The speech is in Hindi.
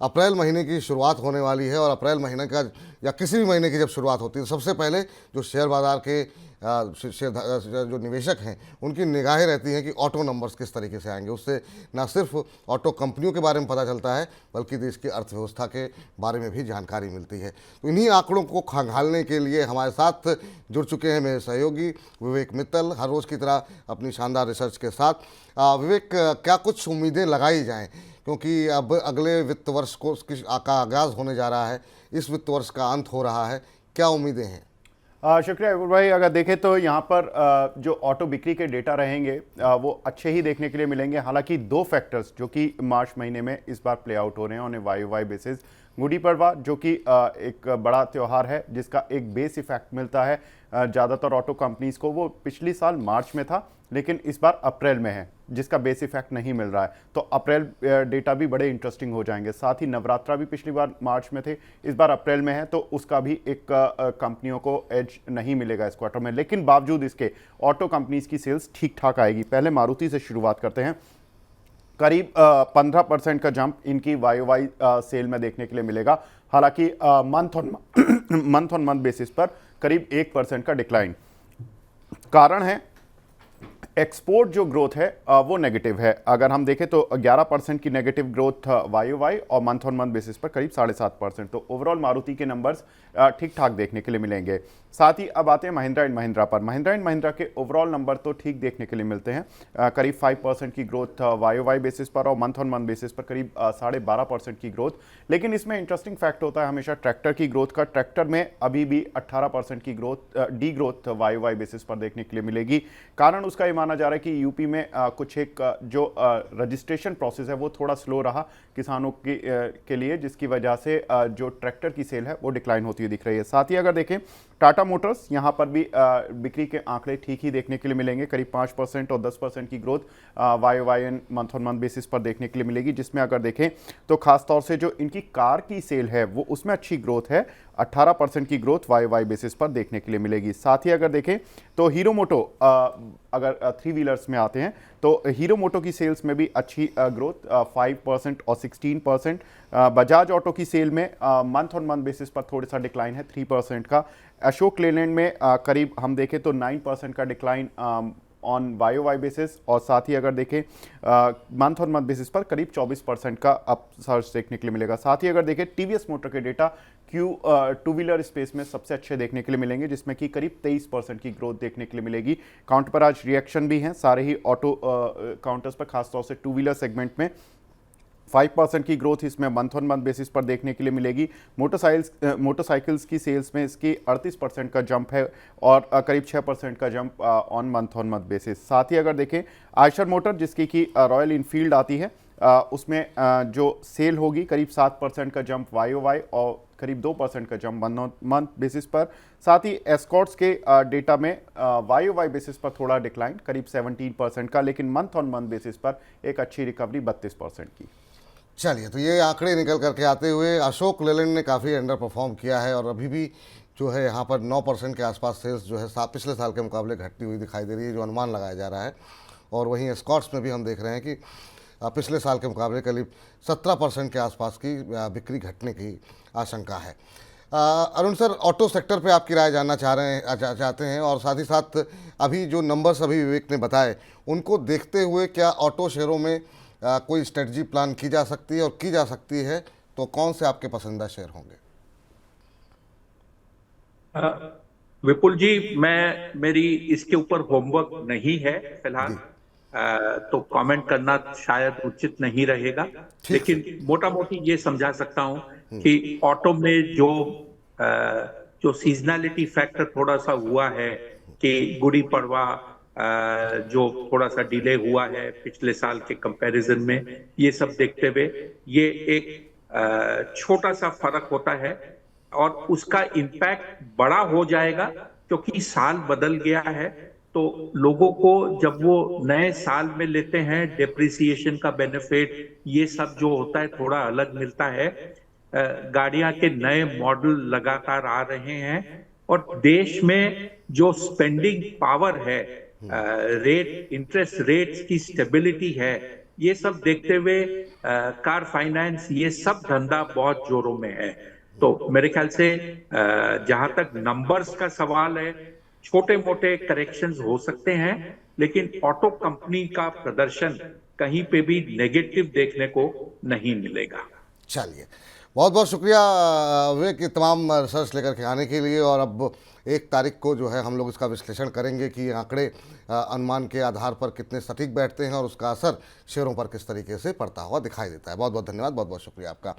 अप्रैल महीने की शुरुआत होने वाली है और अप्रैल महीने का या किसी भी महीने की जब शुरुआत होती है तो सबसे पहले जो शेयर बाज़ार के जो निवेशक हैं उनकी निगाहें रहती हैं कि ऑटो नंबर्स किस तरीके से आएंगे। उससे ना सिर्फ ऑटो कंपनियों के बारे में पता चलता है बल्कि देश की अर्थव्यवस्था के बारे में भी जानकारी मिलती है। तो इन्हीं आंकड़ों को खंगालने के लिए हमारे साथ जुड़ चुके हैं मेरे सहयोगी विवेक मित्तल, हर रोज़ की तरह अपनी शानदार रिसर्च के साथ। विवेक, क्या कुछ उम्मीदें लगाई जाएँ, क्योंकि अब अगले वित्त वर्ष को का आगाज़ होने जा रहा है, इस वित्त वर्ष का अंत हो रहा है, क्या उम्मीदें हैं? शुक्रिया विपुल भाई। अगर देखें तो यहाँ पर जो ऑटो बिक्री के डेटा रहेंगे वो अच्छे ही देखने के लिए मिलेंगे। हालांकि दो फैक्टर्स जो कि मार्च महीने में इस बार प्ले आउट हो रहे हैं on a Y basis. Gudi Padwa जो कि एक बड़ा त्यौहार है जिसका एक बेस इफेक्ट मिलता है ज़्यादातर ऑटो कंपनीज को, वो पिछली साल मार्च में था लेकिन इस बार अप्रैल में है जिसका बेस इफेक्ट नहीं मिल रहा है। तो अप्रैल डेटा भी बड़े इंटरेस्टिंग हो जाएंगे। साथ ही नवरात्रा भी पिछली बार मार्च में थे, इस बार अप्रैल में है, तो उसका भी एक कंपनियों को एज नहीं मिलेगा इस क्वार्टर में। लेकिन बावजूद इसके ऑटो कंपनीज की सेल्स ठीक ठाक आएगी। पहले मारुति से शुरुआत करते हैं। करीब 15% का जंप इनकी वाई सेल में देखने के लिए मिलेगा। हालांकि मंथ ऑन मंथ बेसिस पर करीब 1% का डिक्लाइन। कारण है एक्सपोर्ट जो ग्रोथ है वो नेगेटिव है। अगर हम देखें तो 11% की नेगेटिव ग्रोथ वाई और मंथ ऑन मंथ बेसिस पर करीब 7.5%। तो ओवरऑल मारुति के नंबर्स ठीक ठाक देखने के लिए मिलेंगे। साथ ही अब आते हैं महिंद्रा एंड महिंद्रा पर। महिंद्रा एंड महिंद्रा के ओवरऑल नंबर तो ठीक देखने के लिए मिलते हैं। करीब 5% की ग्रोथ वाई बेसिस पर और मंथ ऑन मंथ बेसिस पर करीब 12.5% की ग्रोथ। लेकिन इसमें इंटरेस्टिंग फैक्ट होता है हमेशा ट्रैक्टर की ग्रोथ का। ट्रैक्टर में अभी भी 18% की growth D growth Y basis पर देखने के लिए मिलेगी। कारण उसका ये माना जा रहा है कि यूपी में कुछ एक जो रजिस्ट्रेशन प्रोसेस है वो थोड़ा स्लो रहा किसानों के लिए, जिसकी वजह से जो ट्रैक्टर की सेल है वो डिक्लाइन होती हुई दिख रही है। साथ ही अगर देखें टाटा मोटर्स, यहाँ पर भी बिक्री के आंकड़े ठीक ही देखने के लिए मिलेंगे। करीब 5% और 10% की growth Y and month on month basis पर देखने के लिए मिलेगी, जिसमें अगर देखें तो खासतौर से जो इनकी कार की सेल है वो उसमें अच्छी ग्रोथ है। 18% की ग्रोथ वाई बेसिस पर देखने के लिए मिलेगी। साथ ही अगर देखें तो हीरो मोटो, अगर 3 व्हीलर्स में आते हैं तो हीरो मोटो की सेल्स में भी अच्छी ग्रोथ 5% और 16%। बजाज ऑटो की सेल में मंथ ऑन मंथ बेसिस पर थोड़ा सा डिक्लाइन है 3% का। अशोक लेलैंड में करीब हम देखें तो 9% का डिक्लाइन ऑन वाई बेसिस। और साथ ही अगर देखें मंथ ऑन मंथ बेसिस पर करीब 24% का अप सर्च देखने के लिए मिलेगा। साथ ही अगर देखें टीवीएस मोटर के डेटा टू व्हीलर स्पेस में सबसे अच्छे देखने के लिए मिलेंगे, जिसमें कि करीब 23% की ग्रोथ देखने के लिए मिलेगी। काउंटर पर आज रिएक्शन भी हैं सारे ही ऑटो काउंटर्स पर, खासतौर से टू व्हीलर सेगमेंट में 5% की ग्रोथ इसमें मंथ ऑन मंथ बेसिस पर देखने के लिए मिलेगी। मोटरसाइकिल्स की सेल्स में इसकी 38% का जंप है और करीब 6% का जंप ऑन मंथ बेसिस। साथ ही अगर देखें आयशर मोटर, जिसकी कि रॉयल इनफील्ड आती है, उसमें जो सेल होगी करीब 7% का जंप वाई और करीब 2% का जंप मंथ बेसिस पर। साथ ही एस्कॉर्ट्स के डेटा में वाई बेसिस पर थोड़ा डिक्लाइन करीब 17% का, लेकिन मंथ ऑन मंथ बेसिस पर एक अच्छी रिकवरी 32% की। चलिए, तो ये आंकड़े निकल करके आते हुए अशोक लेलैंड ने काफ़ी अंडर परफॉर्म किया है और अभी भी जो है यहाँ पर 9% के आसपास सेल्स जो है पिछले साल के मुकाबले घटती हुई दिखाई दे रही है, जो अनुमान लगाया जा रहा है। और वहीं एस्कॉर्ट्स में भी हम देख रहे हैं कि पिछले साल के मुकाबले करीब 17% के आसपास की बिक्री घटने की आशंका है। अरुण सर, ऑटो सेक्टर पे आपकी राय जानना चाहते हैं और साथ ही साथ अभी जो नंबर्स अभी विवेक ने बताए उनको देखते हुए क्या ऑटो शेयरों में कोई स्ट्रेटजी प्लान की जा सकती है, और की जा सकती है तो कौन से आपके पसंदीदा शेयर होंगे? विपुल जी, मेरी इसके ऊपर होमवर्क नहीं है फिलहाल, तो कमेंट करना शायद उचित नहीं रहेगा। लेकिन मोटा मोटी ये समझा सकता हूं कि ऑटो में जो सीजनैलिटी फैक्टर थोड़ा सा हुआ है कि गुड़ी पड़वा जो थोड़ा सा डिले हुआ है पिछले साल के कंपैरिजन में, ये सब देखते हुए ये एक छोटा सा फर्क होता है और उसका इम्पैक्ट बड़ा हो जाएगा क्योंकि साल बदल गया है। तो लोगों को जब वो नए साल में लेते हैं डेप्रिसिएशन का बेनिफिट, ये सब जो होता है थोड़ा अलग मिलता है। गाड़ियां के नए मॉडल लगातार आ रहे हैं और देश में जो स्पेंडिंग पावर है, इंटरेस्ट रेट्स की स्टेबिलिटी है, ये सब देखते हुए कार फाइनेंस ये सब धंधा बहुत जोरों में है। तो मेरे ख्याल से जहां तक नंबर्स का सवाल है, छोटे मोटे करेक्शंस हो सकते हैं, लेकिन ऑटो कंपनी का प्रदर्शन कहीं पे भी नेगेटिव देखने को नहीं मिलेगा। चलिए, बहुत बहुत शुक्रिया विवेक, कि तमाम रिसर्च लेकर के आने के लिए। और अब 1 तारीख को जो है हम लोग इसका विश्लेषण करेंगे कि ये आंकड़े अनुमान के आधार पर कितने सटीक बैठते हैं और उसका असर शेयरों पर किस तरीके से पड़ता हुआ दिखाई देता है। बहुत बहुत धन्यवाद, बहुत बहुत शुक्रिया आपका।